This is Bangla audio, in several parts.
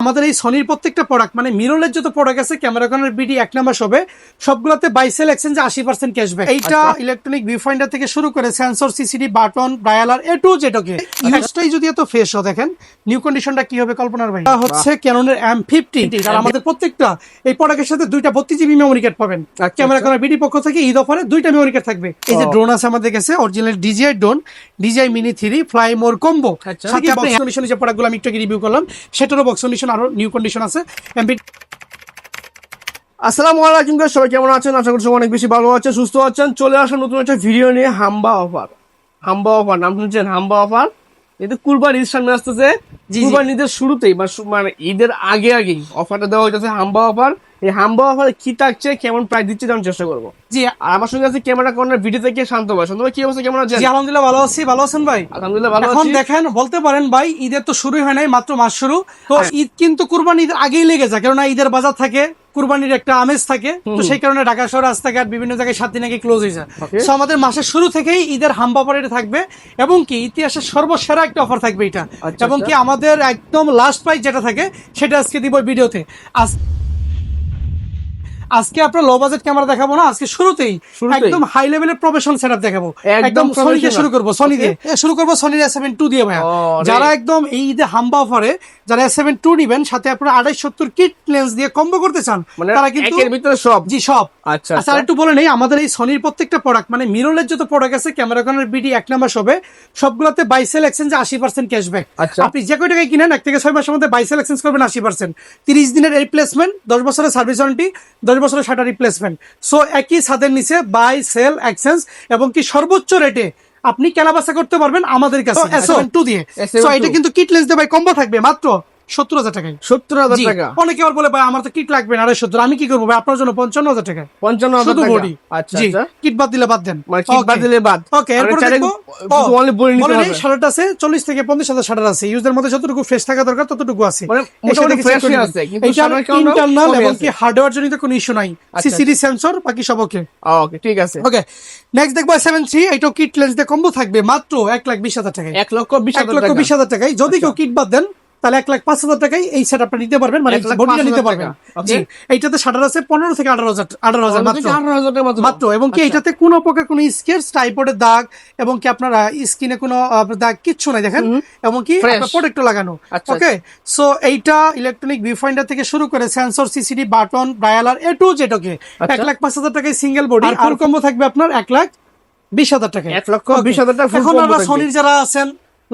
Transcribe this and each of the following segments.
আমাদের এই সনির প্রত্যেকটা প্রোডাক্ট মানে মিররলেস যত প্রোডাক্ট আছে ক্যামেরাকনের বিডি 1 নাম্বার হবে সবগুলোতে বাই সেল এক্সচেঞ্জে 80% ক্যাশব্যাক। এইটা ইলেকট্রনিক ভিউ ফাইন্ডার থেকে শুরু করে sensor, CCD, button, dialler A to Z ওকে ইউজটাই যদি এত ফ্রেশ হয় দেখেন নিউ কন্ডিশনটা কি হবে কল্পনার ভাই। হচ্ছে ক্যাননের M50 আর আমাদের প্রত্যেকটা এই প্রোডাক্টের সাথে দুইটা 32 জিবি মেমরি কার্ড পাবেন। ক্যামেরাকনের বিডি পক্ষ থেকে ঈদ অফারে দুইটা মেমরি কার্ড থাকবে। এই যে ড্রোন আছে আমাদের কাছে original DJI drone, DJI mini 3 fly more combo. সাথে বক্স কন্ডিশনে যে প্রোডাক্টগুলো আমি একটু রিভিউ করলাম সেটারও বক্স কন্ডিশন আরো নিউ কন্ডিশন আছে। আসসালামু আলাইকুম গাইস, সবাই কেমন আছেন? আশা করছি অনেক বেশি ভালো আছেন, সুস্থ আছেন। চলে আসলাম নতুন একটা ভিডিও নিয়ে। হাম্বা অফার নাম শুনছেন? হাম্বা অফার। এটা কুরবানি ঈদ সামনে আসতেছে। কুরবানি ঈদের শুরুতেই মানে ঈদের আগেই অফারটা দেওয়া হইতেছে হাম্বা অফার। এই হাম্বা অফারে কি থাকছে, কেমন প্রাইস দিচ্ছে জানার চেষ্টা করবো। জি, আর আমার সঙ্গে আছে ক্যামেরা কর্নার ভিডিও থেকে শান্ত ভাই। শান্ত ভাই কি অবস্থা, কেমন আছেন? জি আলহামদুলিল্লাহ ভালো আছি। ভালো আছেন ভাই? আলহামদুলিল্লাহ ভালো এখন আছি। দেখেন বলতে পারেন ভাই ঈদের তো শুরুই হয় নাই, মাত্র মাস শুরু। তো ঈদ কিন্তু কুরবানি ঈদের আগেই লেগে যায়, কেননা ঈদের বাজার থাকে, কুরবানির একটা আমেজ থাকে। তো সেই কারণে ঢাকা শহর রাস্তাঘাট বিভিন্ন জায়গায় 7 দিন আগে ক্লোজ হয়ে যায়। সো আমাদের মাসের শুরু থেকেই ঈদের হাম্বা অফার এটা থাকবে এবং কি ইতিহাসের সর্বসেরা একটা অফার থাকবে এটা। এবং কি আমাদের একদম লাস্ট প্রাইস যেটা থাকে সেটা আজকে দিব ভিডিওতে। আজকে আপনার লো বাজেট ক্যামেরা দেখাবো না, আজকে শুরুতেই একদম হাই লেভেলের প্রফেশনাল সেটআপ দেখাবো। একদম সনি দিয়ে শুরু করবো, সনি দিয়ে শুরু করবো, সনির A7 II দিয়ে ভাইয়া। যারা একদম এই ঈদে হাম্বা অফারে যারা A7 II নিবেন, সাথে আপনারা 2870 কিট লেন্স দিয়ে কম্বো করতে চান, তারা কিন্তু এর ভিতরে সব। জি সব। আচ্ছা আচ্ছা একটু বলে নেই, আমাদের এই সনির প্রত্যেকটা প্রোডাক্ট মানে মিররলেস যত প্রোডাক্ট আছে ক্যামেরাকনের বিডি 1 নাম্বার হবে সবগুলোতে বাই সেল এক্সচেঞ্জে 80% ক্যাশব্যাক। আপনি যে কয় টাকায় কিনেন 1 থেকে 6 মাসের মধ্যে বাই সেল এক্সচেঞ্জ করবেন 80%। 30 দিনের রিপ্লেসমেন্ট, 10 বছরের সার্ভিস ওয়ারেন্টি, 10 বছরের শাটার রিপ্লেসমেন্ট। সো একই ছাদের নিচে বাই সেল এক্সচেঞ্জ এবং কি সর্বোচ্চ রেটে আপনি কেনাবেচা করতে পারবেন আমাদের কাছে A7 II দিয়ে। সো এটা কিন্তু কিট লেন্স দিয়ে ভাই কম্বো থাকবে মাত্র 70,000 টাকায়। 70,000 টাকা। অনেকে আবার বলে ভাই আমার তো কিট লাগবে না 250, আমি কি করবো ভাই আপনার জন্য 55,000 টাকা। 55,000 শুধু টাকা। বডি। আচ্ছা জি, আচ্ছা। কিট বাদ দিলে বাদ দেন। মানে কিট বাদ দিলে বাদ। ওকে, এরপর দেখো অনলি বডি নিতে হবে। শাটার আছে 40 থেকে 50,000 শাটার আছে। ইউজের মধ্যে যতটুকু ফ্রেশ থাকা দরকার ততটুকু আছে। মানে মোটামুটি ফ্রেশ আছে, কিন্তু এটা ইন্টারনাল এবং কি হার্ডওয়্যার জনিত কোনো ইস্যু নাই। সিসিডি সেন্সর বাকি সব ওকে। ওকে ঠিক আছে। ওকে, নেক্সট দেখবো A7 III। এটাও কিট লেন্স দিয়ে কম্বো থাকবে মাত্র 1,20,000 টাকায়। 1,20,000 টাকায়। যদি কেউ কিট বাদ দেন তাহলে 1,05,000 টাকায় এই সেটআপটা নিতে পারবেন, মানে বডিটা নিতে পারবেন। জি, এইটাতে শাটার আছে 15 থেকে 18,000 মাত্র। এবং কি এইটাতে কোনো প্রকার কোনো স্কেচ, ট্রাইপডের দাগ এবং কি আপনার স্কিনে কোনো দাগ কিচ্ছু নাই দেখেন, এবং কি প্রোটেক্টর লাগানো। ওকে, সো এইটা ইলেকট্রনিক ভিউ ফাইন্ডার থেকে শুরু করে sensor, CCD, button, dialler A to Z ওকে 1,05,000 টাকায় সিঙ্গেল বডি। আর ফুল কম্বো থাকবে আপনার 1,20,000 টাকায়। 1,20,000 টাকা। এখন আমরা সনির যারা আছেন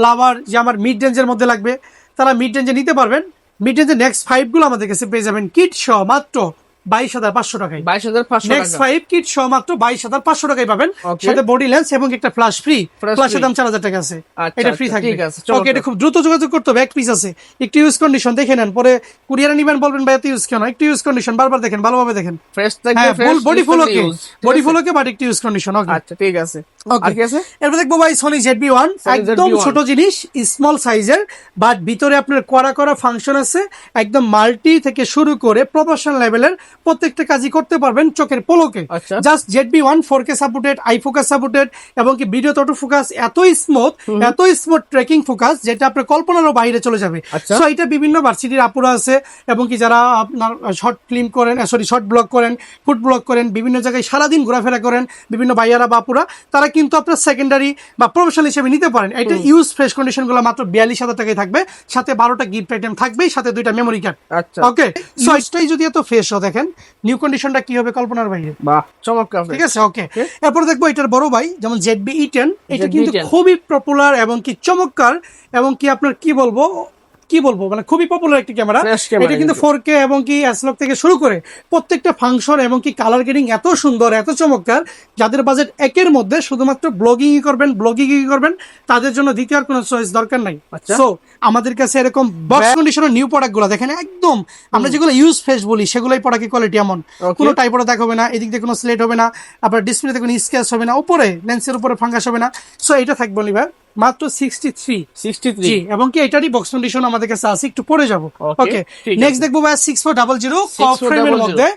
লাভার, যে আমার মিড রেঞ্জের মধ্যে লাগবে, তারা মিড রেঞ্জে নিতে পারবেন। মিড রেঞ্জের নেক্সট 5 গুলো আমাদের কাছে পেয়ে যাবেন কিট সহ মাত্র 22,500 টাকায়। 22,500 নেক্সট 5 কিট সহ মাত্র 22,500 টাকায় পাবেন, সাথে বডি লেন্স এবং একটা ফ্ল্যাশ ফ্রি। ফ্ল্যাশের দাম 4,000 টাকা আছে, এটা ফ্রি থাকবে। ওকে, এটা খুব দ্রুত যোগাযোগ করতে হবে, এক পিস আছে। একটু ইউজ কন্ডিশন দেখে নেন, পরে কুরিয়ারে নিবেন বলবেন ভাই এত ইউজ কেন। একটু ইউজ কন্ডিশন বারবার দেখেন, ভালোভাবে দেখেন। ফ্রেশ থাকবে, fresh body full okay, body full okay, but একটু ইউজ কন্ডিশন ওকে। আচ্ছা ঠিক আছে। আর কি আছে? এরপর দেখবো ভাই সনি ZV-1, একদম ছোট জিনিস, স্মল সাইজের, বাট ভিতরে আপনার করা ফাংশন আছে। একদম মাল্টি থেকে শুরু করে প্রফেশনাল লেভেলের প্রত্যেকটা কাজই করতে পারবেন চোখের পলকে। Just ZV-1 4K supported, I focus supported এবং কি ভিডিও অটো ফোকাস এত স্মুথ ট্র্যাকিং ফোকাস যেটা আপনার কল্পনারও বাইরে চলে যাবে। সো এটা বিভিন্ন ভার্সিটির আপুরা আছে এবং কি যারা আপনার শর্ট ফিল্ম করেন, শর্ট ব্লগ করেন, ফুড ব্লগ করেন, বিভিন্ন জায়গায় সারাদিন ঘোরাফেরা করেন, বিভিন্ন ভাইয়ারা বাপুরা, তারা কিন্তু আপনার সেকেন্ডারি বা প্রফেশনাল হিসেবে নিতে পারেন। এটা ইউজ ফ্রেশ কন্ডিশন গুলো মাত্র 42,000 টাকায় থাকবে, সাথে 12টা গিফট আইটেম থাকবে, সাথে 2টা মেমোরি কার্ড। ওকে, সো এটাই যদি এত ফ্রেশ হয় দেখেন নিউ কন্ডিশনটা কি হবে কল্পনার বাইরে। বাহ, চমৎকার। ঠিক আছে, ওকে। এরপর দেখবো এটার বড় ভাই যেমন ZV-E10। এটা কিন্তু খুবই পপুলার এবং কি চমৎকার এবং কি আপনার কি বলবো মানে খুবই পপুলার একটি ক্যামেরা। এটা কিন্তু 4K এবং কি S-Log থেকে শুরু করে প্রত্যেকটা ফাংশন এবং কি কালার গ্রেডিং এত সুন্দর, এত চমৎকার। যাদের বাজেট একের মধ্যে শুধুমাত্র ব্লগিং করবেন তাদের জন্য দ্বিতীয় আর কোনো চয়েস দরকার নাই। সো আমাদের কাছে এরকম বক্স কন্ডিশনের নিউ প্রোডাক্ট গুলো দেখেন, একদম আমরা যেগুলো ইউজ ফ্রেশ বলি সেগুলোই প্রোডাক্টের কোয়ালিটি এমন। কোনো টাইপোডে দেখাবে না, এদিক দিয়ে কোনো স্লেট হবে না, আপনার ডিসপ্লেতে কোনো স্ক্র্যাচ হবে না, উপরে লেন্সের উপরে ফাঙ্গাস হবে না। সো এটা থাকবে নি ভাই মাত্র 63 63 জি, এবং কি এটারই বক্স কন্ডিশন আমাদের কাছে আছে, একটু পরে যাব। Okay, ওকে, ঠিক নেক্সট দেখবো ভাই 6400 কপ ফ্রেমের মধ্যে,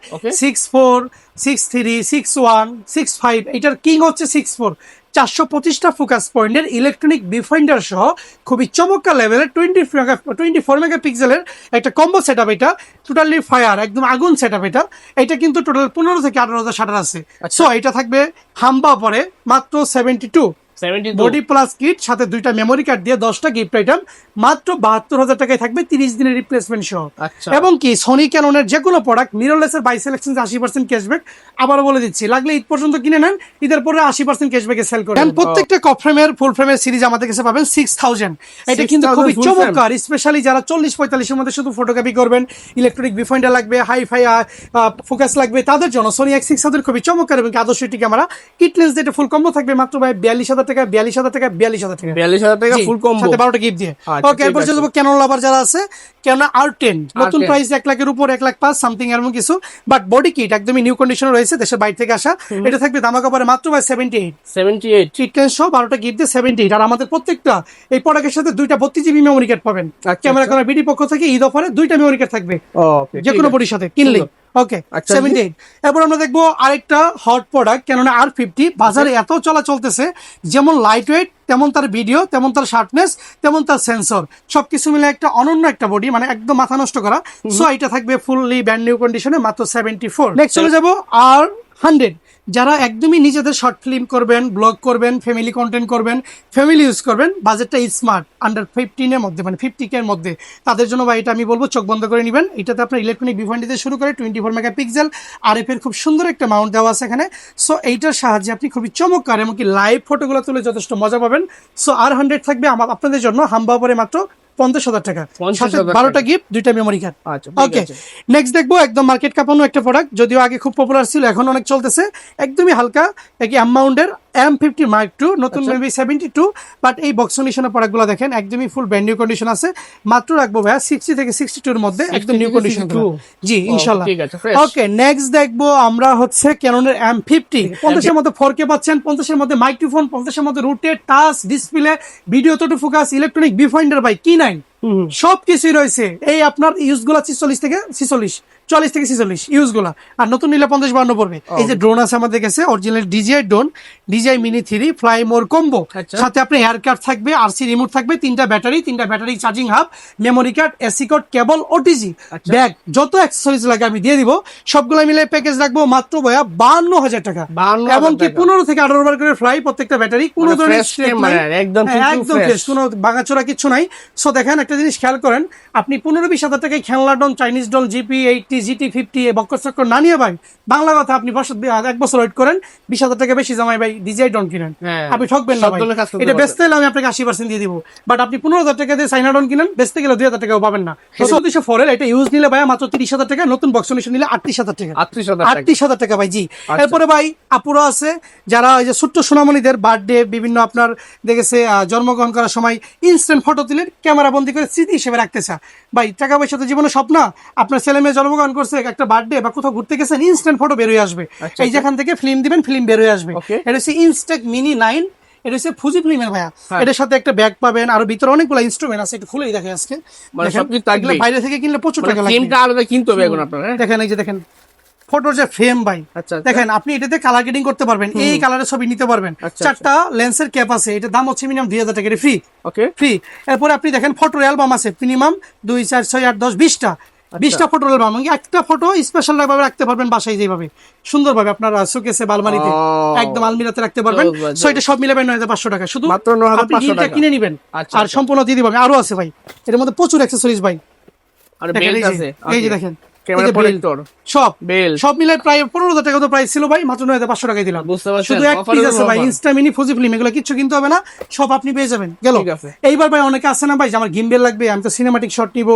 64 63 61 65, এটার কিং হচ্ছে 64, 425টা ফোকাস পয়েন্টের ইলেকট্রনিক ভিউফাইন্ডার সহ খুবই চমৎকার লেভেলের 24 মেগাপিক্সেলের একটা কম্বো সেটআপ। এটা টোটালি ফায়ার, একদম আগুন সেটআপ। এটা কিন্তু টোটাল 15 থেকে 18,000 শাটার আছে। সো এটা থাকবে হাম্বা পরে মাত্র 72 বডি প্লাস কিট, সাথে 2টা মেমোরি কার্ড দিয়ে 10টা গিফট আইটেম, মাত্র 72,000 টাকায় থাকবে 30 দিনের রিপ্লেসমেন্ট সহ। আচ্ছা। এবং কি সনি ক্যাননের যে কোনো প্রোডাক্ট মিররলেসের বাই সিলেকশন 80% ক্যাশব্যাক, আবারও বলে দিচ্ছি, লাগলে ঈদ পর্যন্ত কিনে নেন, ঈদের পরে 80% ক্যাশব্যাকে সেল করেন। প্রত্যেকটা কপ ফ্রেমের ফুল ফ্রেমের সিরিজ আমাদের কাছে পাবেন 6000। এটা কিন্তু খুবই চমৎকার, স্পেশালি যারা 40-45 এর মধ্যে শুধু ফটোগ্রাফি করবেন, ইলেকট্রনিক ভিউফাইন্ডার লাগবে, হাই-ফাই ফোকাস লাগবে, তাদের জন্য সোনি X6000 খুবই চমৎকার এবং আদর্শ একটি ক্যামেরা। কিট লেন্স যেটা ফুল কম্বো থাকবে মাত্র ভাই 42,000 টাকা, 42,000 টাকা, 42,000 টাকা, 42,000 টাকা ফুল কম্বো, সাথে 12টা গিফট দিয়ে। আচ্ছা, ওকে, এরপর যাবো ক্যানন লাভার যারা আছে, ক্যানন R10 নতুন প্রাইস 1 লাখের উপর, 1,05,000 সামথিং এরকম কিছু, বাট বডি কিট একদমই নিউ কন্ডিশনে রয়েছে, দেশের বাইরে থেকে আসা। এটা থাকবে ধামাকা পরে মাত্র ভাই 78 কিট লেন্স সহ 12টা গিফট দিয়ে 78। আর আমাদের প্রত্যেকটা এই প্রোডাক্টের সাথে 2টা 32 জিবি মেমোরি কার্ড পাবেন। ক্যামেরা করার বিডি পক্ষ থেকে ঈদ অফারে 2টা মেমোরি কার্ড থাকবে যে কোনো বডির সাথে কিনলে। ওকে, 78। এরপর আমরা দেখবো আরেকটা হট প্রোডাক্ট, কেননা R50 বাজারে এত চলা চলতেছে, যেমন লাইট ওয়েট, তেমন তার ভিডিও, তেমন তার শার্পনেস, তেমন তার সেন্সর, সবকিছু মিলে একটা অনন্য একটা বডি, মানে একদম মাথা নষ্ট করা। সো এটা থাকবে ফুললি ব্র্যান্ড নিউ কন্ডিশনে মাত্র 74। নেক্সট চলে যাবো R100, যারা একদমই নিজেদের শর্ট ফিল্ম করবেন, ব্লগ করবেন, ফ্যামিলি কন্টেন্ট করবেন, ফ্যামিলি ইউজ করবেন, বাজেটটা স্মার্ট, আন্ডার 15 এর মধ্যে, মানে 50K এর মধ্যে, তাদের জন্য বা এটা আমি বলবো চোখ বন্ধ করে নেবেন। এটাতে আপনার ইলেকট্রনিক ভিউফাইন্ড দিয়ে শুরু করে 24 মেগাপিক্সেল RF এর খুব সুন্দর একটা মাউন্ট দেওয়া আছে এখানে। সো এইটার সাহায্যে আপনি খুবই চমৎকার এমনকি লাইভ ফটোগুলো তুলে যথেষ্ট মজা পাবেন। সো R100 থাকবে আপনাদের জন্য হাম্বা পরে মাত্র 50,000 টাকা, 12টা গিফট, 2টা মেমোরি কার্ড। ওকে, নেক্সট দেখবো একদম মার্কেট কাঁপানো একটা প্রোডাক্ট, যদিও আগে খুব পপুলার ছিল, এখন অনেক চলতেছে, একদমই হালকা একই অ্যামাউন্টের M50 Mark II, নতুন মেবি 72, বাট এই বক্স কন্ডিশনের প্রোডাক্টগুলো দেখেন একদমই ফুল ব্র্যান্ড নিউ কন্ডিশন আছে। মাত্র রাখবো ভাইয়া 60 থেকে 62 এর মধ্যে, একদম নিউ কন্ডিশন। জি, ইনশাআল্লাহ। ওকে, নেক্সট দেখবো আমরা হচ্ছে ক্যাননের M50, 50 এর মধ্যে 4K পাচ্ছেন, 50 এর মধ্যে মাইক্রোফোন, 50 এর মধ্যে রুটেড touch display, video to focus, electronic viewfinder বাই কি নাই, সবকিছুই রয়েছে। এই আপনার ইউজ গুলা 40 থেকে 46 ইউজ গুলা, আর নতুন নিলে 50-52 পড়বে। এই যে ড্রোন আছে আমাদের কাছে, original DJI drone, DJI Mini 3 fly more combo, সাথে আপনি এয়ার কার্ড থাকবে, RC রিমোট থাকবে, 3টা battery charging hub, memory card, AC cord, cable, OTG bag, যত অ্যাক্সেসরিজ লাগে আমি দিয়ে দিব। সবগুলো মিলে প্যাকেজ রাখবো মাত্র ভাইয়া 52,000 টাকা, এবং কি 15 থেকে 18 বার করে ফ্লাই, প্রত্যেকটা ব্যাটারি, কোনো ধরনের একদম ফ্রেশ, কোনো ভাঙাচোরা কিছু নাই। সো দেখেন একটা জিনিস খেয়াল করেন, আপনি 15-20 হাজার টাকায় খেলনা ডন, Chinese doll, GP80 GT50 Bakkar চক্কর না নিয়ে ভাই, বাংলা কথা, আপনি 1 বছর ওয়েট করেন, 20,000 টাকা বেশি জমাই ভাই DJI ডন কিনেন, আপনি ঠকবেন না ভাই। এটা বেচতে হলে আমি আপনাকে 80% দিয়ে দিব, বাট আপনি 15,000 টাকা দিয়ে চাইনা ডন কিনেন, বেচতে গেলে 2,000 টাকাও পাবেন না। 200 ফরেল এটা ইউজ নিলে ভাই মাত্র 30,000 টাকা, নতুন বক্স কন্ডিশন নিলে 38,000 টাকা, 38,000 টাকা ভাই। জি, এরপরে ভাই আপুরা আছে যারা ওই যে ছোট্ট সোনামণিদের বার্থডে, বিভিন্ন আপনার দেখেছে জন্মগ্রহণ করার সময় ইনস্ট্যান্ট ফটো তুলে ক্যামেরা বন্দি করে স্মৃতি হিসেবে রাখতে চায়। ভাই টাকা পয়সা তো জীবনে স্বপ্ন, আপনার ছেলে মেয়ে জন্মগ্রহণ করছে, একটা বার্থডে বা কোথাও ঘুরতে গেছেন, ইনস্ট্যান্ট ফটো বের হয়ে আসবে। এই যেখান থেকে ফিল্ম দিবেন, ফিল্ম বের হয়ে আসবে। এটা হচ্ছে ইনস্ট্যাক মিনি 9, এটা হচ্ছে ফুজি ফিল্মের ভাইয়া। এটার সাথে একটা ব্যাগ পাবেন, আর ভিতরে অনেকগুলো ইনস্ট্রুমেন্ট আছে, একটু খুলেই দেখে আজকে। বাইরে থেকে কিনলে প্রচুর টাকা লাগবে। দেখেন এই যে দেখেন ফটোর যে ফ্রেম ভাই, দেখেন আপনি এটাতে কালার গ্রেডিং করতে পারবেন, এই কালারের ছবি নিতে পারবেন। 4টা লেন্সের ক্যাপ আছে, এটার দাম হচ্ছে মিনিমাম 2,000 টাকা, ফ্রি। এরপরে আপনি দেখেন ফটোর অ্যালবাম আছে, মিনিমাম 2, 4, 6, 8, 10, 20টা ফটোর অ্যালবাম, একটা ফটো স্পেশাল ভাবে রাখতে পারবেন বাসায়, যেভাবে সুন্দরভাবে আপনার সুকেসে, আলমারিতে, একদম আলমিরাতে রাখতে পারবেন। সো এটা সব মিলাবেন 9,500 টাকা, শুধু আপনি ডিলটা কিনে নেবেন, আর সম্পূর্ণ দিয়ে দিবেন। আরো আছে ভাই এর মধ্যে প্রচুর অ্যাক্সেসরিজ ভাই, এই যে দেখেন সব মিলে প্রায় 15,000 টাকা তো প্রাইস ছিল ভাই, মাত্র 9,500 টাকায় দিলাম। শুধু এক পিস আছে ভাই, ইনস্টা মিনি ফুজি ফিল্ম, এগুলো কিছু কিনতে হবে না, সব আপনি পেয়ে যাবেন। গেল এইবার ভাই অনেকে আছে না ভাই যে আমার গিম্বেল লাগবে, আমি তো সিনেমাটিক শট নিবো,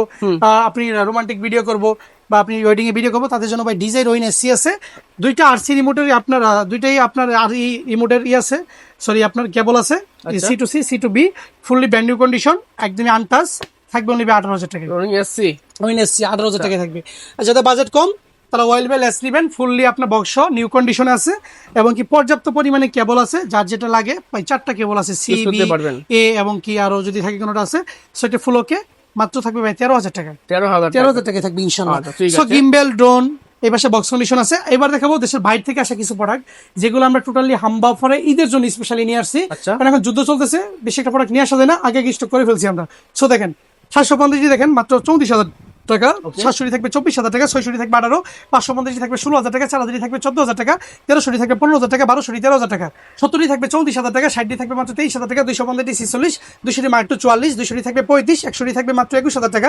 আপনি রোমান্টিক ভিডিও করবো, বা আপনি ওয়েডিং এ ভিডিও করবো, তাদের জন্য ভাই DJI রোইন SC আছে, 2টা RC রিমোটের, আপনার 2টাই আপনার রিমোটের আছে, সরি আপনার কেবল আছে, C2C C2B, fully brand new condition, একদমই আনটাচ, থাকবে অনলি 18,000 টাকা। 18,000 টাকা থাকবে। আর যাদের বাজেট কম তারা ওয়েল বাই লেস নেবেন। ফুললি আপনার বক্স নিউ কন্ডিশনে আছে এবং কি পর্যাপ্ত পরিমাণে কেবল আছে, যার যেটা লাগে। 4টা কেবল আছে, সি, বি, এ এবং কি আরো যদি থাকে কোনোটা আছে, সেটা ফুল ওকে। মাত্র থাকবে ভাই 13,000 টাকা। 13,000 টাকায় থাকবে ইনশাআল্লাহ। সো গিম্বেল, ড্রোন, এই পাশে বক্স কন্ডিশন আছে। এবার দেখাবো দেশের বাইরে থেকে আসা কিছু প্রোডাক্ট, যেগুলো আমরা টোটালি হাম্বা অফারে ঈদের জন্য স্পেশালি নিয়ে আসছি। কারণ এখন যুদ্ধ চলতেছে, বেশি একটা প্রোডাক্ট নিয়ে আসা যায় না, আগে স্টক করে ফেলছি আমরা। সো দেখেন 750 দেখেন মাত্র 34,000 টাকা, 700 থাকবে 24,000 টাকা, 600 থাকবে 18, 550 থাকবে 16,000 টাকা, 4,000 থাকবে 14,000 টাকা, 1300 থাকবে 15,000 টাকা, 1200 13,000 টাকা, 70 থাকবে 34,000 টাকা, 60 থাকবে মাত্র 23,000 টাকা, 250 46, 200 মাত্র 44, 200 থাকবে 35, 100 থাকবে মাত্র 21,000 টাকা,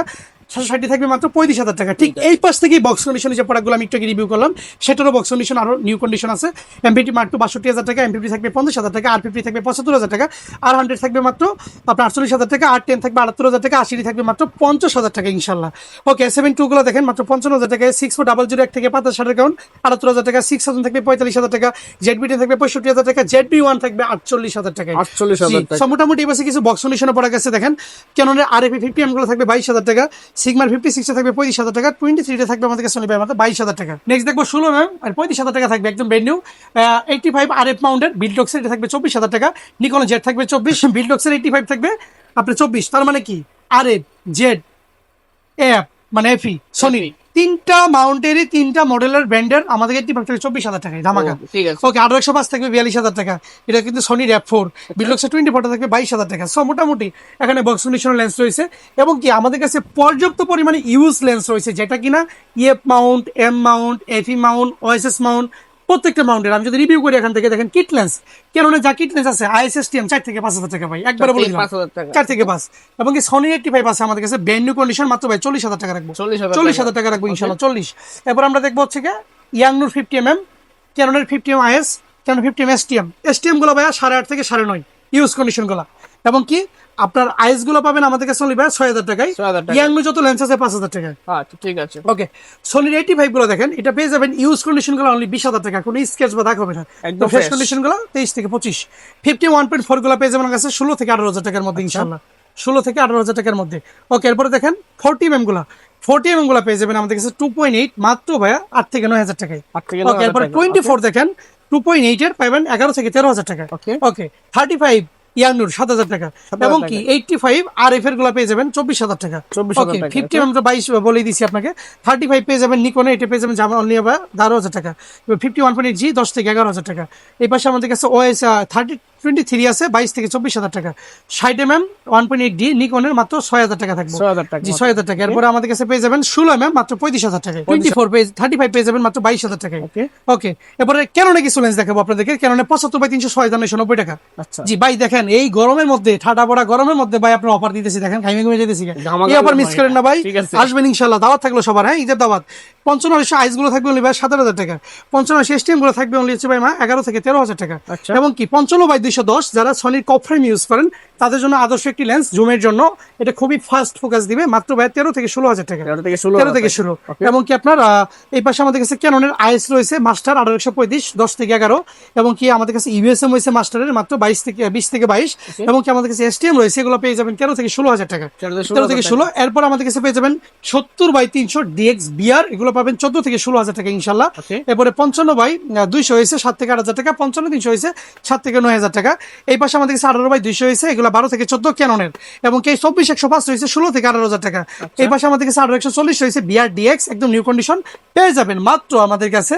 760 থাকবে মাত্র 35,000 টাকা। ঠিক এই পাশ থেকেই বক্স কন্ডিশনে যে প্রোডাক্টগুলো আমি একটু রিভিউ করলাম, সেটারও বক্স কন্ডিশন আরো নিউ কন্ডিশন আছে। এমপিটি মাত্র 62,000 টাকা, এমপিটি থাকবে 50,000 টাকা, আর50 থাকবে 75,000 টাকা, আর 100 থাকবে মাত্র আপনার 48,000 টাকা, আর 10 থাকবে 78,000 টাকা, 80 থাকবে মাত্র 50,000 টাকা ইনশাল্লাহ। ওকে, 72 গুলো দেখেন মাত্র 55,000 টাকা, 6401 থেকে 65,000 টাকা, 78,000 টাকা, 6000 থাকবে 45,000 টাকা, জেডবিটি থাকবে 65,000 টাকা, জেডবি1 থাকবে 48,000 টাকা। 48,000 টাকা। মোটামুটি এবার কিছু বক্স কন্ডিশনে পড়া গেছে দেখেন। ক্যাননের আরএফ 50 গুলো থাকবে 22,000 টাকা, সিগমার 56 থাকবে 35,000 টাকা, 23 থাকবে আমাদের কাছে মাত্র 22,000 টাকা। নেক্সট দেখবো 16 ম্যাম আর 35,000 টাকা থাকবে একদম ব্র্যান্ড নিউ 85 আরএফ মাউন্টেড বিল্ডক্সের, এটা থাকবে 24,000 টাকা। নিকন জেড থাকবে 24, বিল্ডক্সের 85 থাকবে আপনার 24। তার মানে কি আরএফ, জেড, এফ মানে এফি, সোনি, তিনটা মাউন্টেরই 3টা মডেলের ব্র্যান্ডের আমাদের 24,000 টাকায় ধামাকা। ওকে, আরো 105 থাকবে 42,000 টাকা, এটা কিন্তু সোনির F4। বিল্ডক্সের 24 থাকবে 22,000 টাকা। সো মোটামুটি এখানে বক্স কন্ডিশনাল লেন্স রয়েছে এবং কি আমাদের কাছে পর্যাপ্ত পরিমাণে ইউজ লেন্স রয়েছে, যেটা কিনা ইএফ মাউন্ট, এম মাউন্ট, এফি মাউন্ট, ওএসএস মাউন্ট, প্রত্যেকটা মাউন্টের আমি যদি রিভিউ করি এখান থেকে দেখেন কিট লেন্স, কেন যা কিট লেন্স আছে আইএসএসটিএম 4 থেকে 5,000 টাকা ভাই, একবারে বলে দিলাম 4 থেকে 5। এবং কি সনি 85 আছে আমাদের কাছে ব্র্যান্ড নিউ কন্ডিশন, মাত্র ভাই 40,000 টাকা রাখবো, 40,000 টাকা রাখবো ইনশাআল্লাহ 40। এরপর আমরা দেখবো হচ্ছে ইয়াংনুর 50mm, ক্যাননের 50mm IS, Canon 50mm STM গুলো ভাইয়া 8.5 থেকে 9.5 ইউজ কন্ডিশন গুলা। এবং কি আপনার আইস গুলো পাবেন আমাদের কাছে সোনি ভাই 6,000 টাকায়, ইয়াংনু যত লেন্স আছে 5,000 টাকায়। আচ্ছা ঠিক আছে। ওকে, সোনির 85 গুলো দেখেন, এটা পেয়ে যাবেন ইউজ কন্ডিশন গুলো অনলি 20,000 টাকা, কোনো স্কেচ বা দাগ হবে না, একদম ফ্রেশ কন্ডিশন গুলো 23 থেকে 25। 51.4 গুলো পেয়ে যাবেন কাছে 16 থেকে 18,000 টাকার মধ্যে ইনশাআল্লাহ, 16 থেকে 18,000 টাকার মধ্যে। ওকে, এরপরে দেখেন 40mm গুলো, 40mm গুলো পেয়ে যাবেন আমাদের কাছে 2.8 মাত্র ভাইয়া 8 থেকে 9,000 টাকায়। ওকে, এরপরে 24 দেখেন 2.8 এর পাবেন 11 থেকে 13,000 টাকা। ওকে, 35 ইয়াংনুর 7,000 টাকা এবং কি 85 আরএফ এর গুলা পেয়ে যাবেন 24,000 টাকা। ওকে, 50 আমরা 22 বলে দিছি আপনাকে। 35 পেয়ে যাবেন নিকনে, এটা পেয়ে যাবেন জামা অনলি 12,000 টাকা। 51.8G 10 থেকে 11,000 টাকা। এই পাশে আমাদের কাছে ওএস 23 আছে 22 থেকে 24,000 টাকা। 60mm 1.8D নিকনের মাত্র 6,000 টাকা থাকবে, 6,000 টাকা। এরপরে আমাদের কাছে পেয়ে যাবেন 16mm মাত্র 35,000 টাকা। 35 পেয়ে যাবেন মাত্র 22,000 টাকা। ওকে, এরপরে ক্যাননে কিছু লেন্স দেখাবো আপনাদেরকে। ক্যাননে 75/306 টাকা। জি ভাই দেখেন এই গরমের মধ্যে, ঠাডা পড়া গরমের মধ্যে ভাই আপনার অফার দিতেছি, দেখেন ঘামে ঘুমে যেতেছি, এই অফার মিস করেন না ভাই, আসবেন ইনশাআল্লাহ। দাওয়াত থাকলো সবার, হ্যাঁ ঈদের দাওয়াত। 55 আইস গুলো থাকবে ভাই 17,000 টাকা, 55 এসটিএম গুলো থাকবে অনলি হচ্ছে ভাই 11 থেকে 13,000 টাকা। এবং কি 55/210 যারা সনির কপ ফ্রেম ইউজ করেন তাদের জন্য আদর্শ একটি লেন্স, জুমের জন্য এটা খুবই ফাস্ট ফোকাস দিবে, মাত্র ভাই 13 থেকে 16,000 টাকা, 13 থেকে 16। এবং কি আপনার এই পাশে আমাদের কাছে ক্যাননের আইএস রয়েছে মাস্টার 1835 10 থেকে 11, এবং কি আমাদের কাছে ইউএসএম রয়েছে মাস্টারের মাত্র 20 থেকে 22, এবং কি আমাদের কাছে এসটিএম রয়েছে, এগুলো পেয়ে যাবেন 13 থেকে 16,000 টাকা, 13 থেকে 16। এরপর আমাদের কাছে পেয়ে যাবেন 70/300 ডিএক্স বিআর, এগুলো পাবেন 14 থেকে 16,000 টাকা ইনশাআল্লাহ। এরপরে 55/200 হয়েছে 7 থেকে 8,000 টাকা, 55/300 হয়েছে 7 থেকে 9,000 টাকা। এই পাশে আমাদের কাছে 18/200 হয়েছে, এগুলো 12 থেকে 14 ক্যাননের, এবং কি 24/105 হয়েছে 16 থেকে 18,000 টাকা। এই পাশে আমাদের কাছে 18/140 হয়েছে বিআর ডিএক্স, একদম নিউ কন্ডিশন, পেয়ে যাবেন মাত্র আমাদের কাছে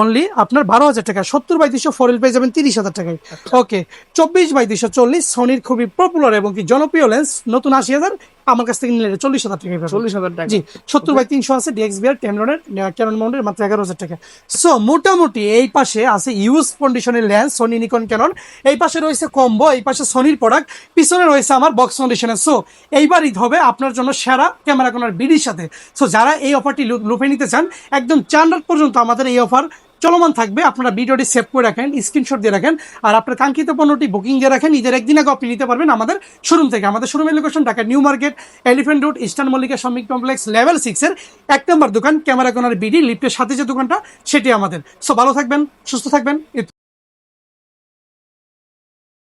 অনলি আপনার 12,000 টাকা। 70/200 ফরেল পেয়ে যাবেন 30,000 টাকায়। ওকে, 24/240 সনির খুবই পপুলার এবং কি জনপ্রিয় লেন্স, নতুন 80,000, আমার কাছ থেকে নিলে 40,000 টাকা, 40,000 টাকা। জি, 70/300 আছে ডিএক্সবিআর টেমলনের ক্যানন মাউন্টের মাত্র 11,000 টাকা। সো মোটামুটি এই পাশে আছে ইউজ কন্ডিশনের লেন্স সনি নিকন ক্যানন, এই পাশে রয়েছে কম্বো, এই পাশে সনির প্রোডাক্ট, পিছনে রয়েছে আমার বক্স কন্ডিশনের। সো এইবার ঈদ হবে আপনার জন্য সেরা ক্যামেরা কোনার বিডির সাথে। সো যারা এই অফারটি লুফে নিতে চান, একদম 4 রাত পর্যন্ত আমাদের এই অফার চলমান থাকবে। আপনারা ভিডিওটি সেভ করে রাখেন, স্ক্রিনশট দিয়ে রাখেন, আর আপনার কাঙ্ক্ষিত পণ্যটি বুকিং দিয়ে রাখেন। ঈদের একদিন আগে আপনি নিতে পারবেন আমাদের শোরুম থেকে। আমাদের শোরুমের location Dhaka new market, elephant road, eastern Mallika shopping complex, level 6 এর 1 নম্বর দোকান, ক্যামেরা কোনার বিডি লিফটের সাথে যে দোকানটা সেটি আমাদের। সো ভালো থাকবেন, সুস্থ থাকবেন।